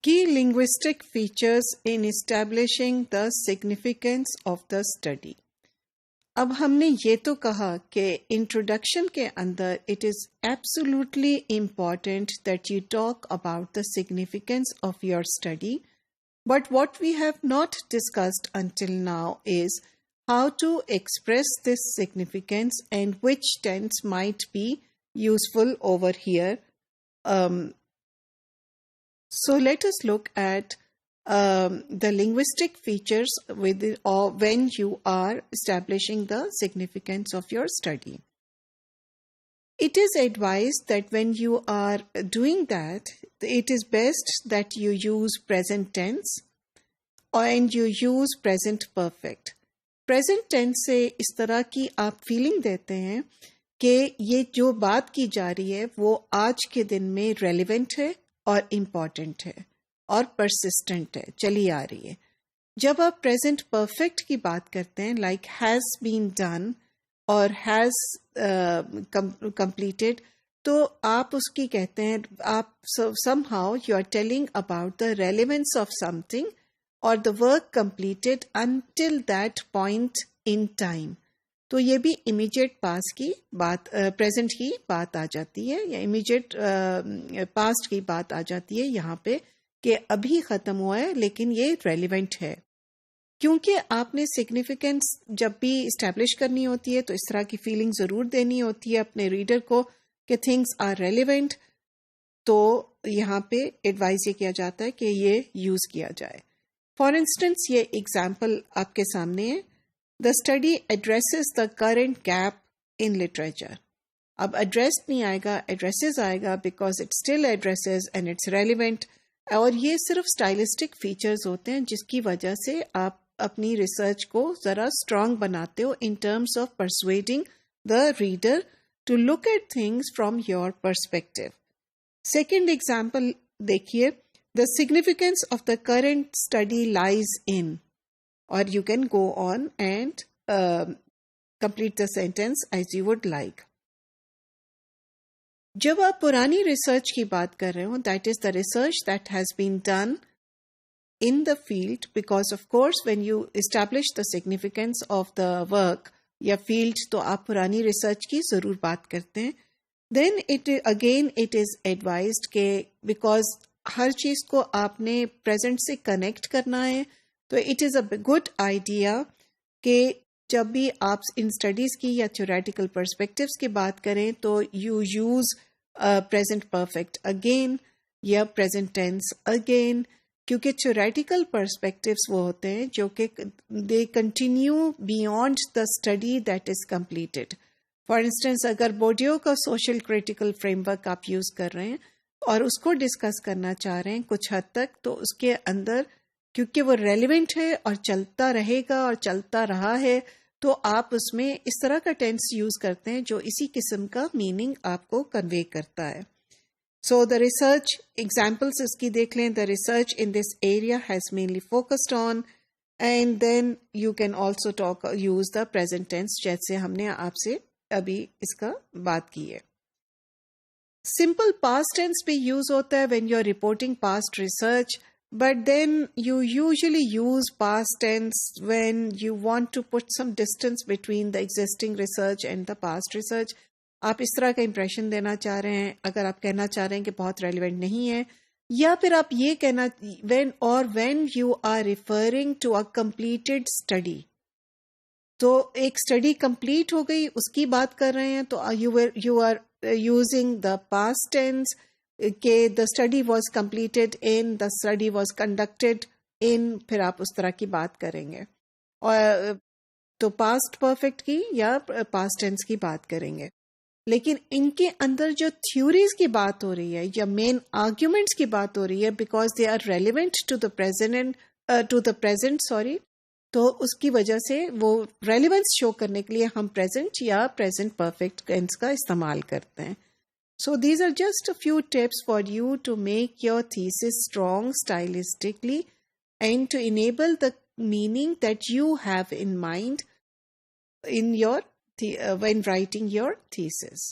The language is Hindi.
Key linguistic features in establishing the significance of the study. अब हमने ये तो कहा कि इंट्रोडक्शन के अंदर it is absolutely important that you talk about the significance of your study. But what we have not discussed until now is how to express this significance and which tense might be useful over here. So let us look at the linguistic features or when you are establishing the significance of your study. It is advised that when you are doing that, it is best that you use present tense and you use present perfect. Present tense से इस तरह की आप फीलिंग देते हैं कि ये जो बात की जा रही है वो आज के दिन में रेलिवेंट है और इम्पॉर्टेंट है और परसिस्टेंट है, चली आ रही है. जब आप प्रेजेंट परफेक्ट की बात करते हैं लाइक हैज़ बीन डन और हैज़ कंप्लीटेड, तो आप उसकी कहते हैं आप somehow you are telling about the relevance of something or the work completed until that point in time. तो ये भी इमीडिएट पास्ट की बात प्रेजेंट की बात आ जाती है या इमीडिएट पास्ट की बात आ जाती है यहाँ पे कि अभी ख़त्म हुआ है लेकिन ये रेलिवेंट है. क्योंकि आपने सिग्निफिकेंस जब भी इस्टेब्लिश करनी होती है तो इस तरह की फीलिंग ज़रूर देनी होती है अपने रीडर को कि थिंग्स आर रेलिवेंट. तो यहाँ पे एडवाइस ये किया जाता है कि ये यूज़ किया जाए. फॉर इंस्टेंस ये एग्जाम्पल आपके सामने है. The study addresses the current gap in literature. अब addressed नहीं आएगा, addresses आएगा because it still addresses and it's relevant. और ये सिर्फ stylistic features होते हैं जिसकी वजह से आप अपनी रिसर्च को ज़रा strong बनाते हो in terms of persuading the reader to look at things from your perspective. Second example देखिए, the significance of the current study lies in. Or you can go on and complete the sentence as you would like. जब आप पुरानी रिसर्च की बात कर रहे हो, that is the research that has been done in the field, because of course when you establish the significance of the work या field तो आप पुरानी रिसर्च की ज़रूर बात करते हैं. Then it is advised के because हर चीज़ को आपने present से connect करना है, तो it is a good idea कि जब भी आप इन स्टडीज़ की या थ्योरेटिकल पर्सपेक्टिव्स की बात करें तो you use present perfect again या प्रेजेंट टेंस अगेन, क्योंकि थ्योरेटिकल पर्सपेक्टिव्स वो होते हैं जो कि they continue beyond the study that is completed. For instance अगर बोर्डियो का सोशल क्रिटिकल फ्रेमवर्क आप यूज़ कर रहे हैं और उसको डिस्कस करना चाह रहे हैं कुछ हद तक, तो उसके अंदर क्योंकि वो रेलिवेंट है और चलता रहेगा और चलता रहा है, तो आप उसमें इस तरह का टेंस यूज़ करते हैं जो इसी किस्म का मीनिंग आपको कन्वे करता है. सो द रिसर्च एग्जाम्पल्स इसकी देख लें. The research in this area has mainly focused on, and then you can also use the present tense जैसे हमने आपसे अभी इसका बात की है. सिंपल पास्ट टेंस भी यूज़ होता है when you are reporting past research. But then you usually use past tense when you want to put some distance between the existing research and the past research. आप इस तरह का impression देना चाह रहे हैं, अगर आप कहना चाह रहे हैं कि बहुत relevant नहीं है, या फिर आप ये कहना when you are referring to a completed study. तो एक study complete हो गई, उसकी बात कर रहे हैं, तो you are using the past tense कि the study was completed in, the study was conducted in, फिर आप उस तरह की बात करेंगे. और तो past perfect की या past tense की बात करेंगे. लेकिन इनके अंदर जो theories की बात हो रही है या main arguments की बात हो रही है because they are relevant to the present, तो उसकी वजह से वो relevance show करने के लिए हम present या present perfect tense का इस्तेमाल करते हैं. So these are just a few tips for you to make your thesis strong stylistically and to enable the meaning that you have in mind in your when writing your thesis.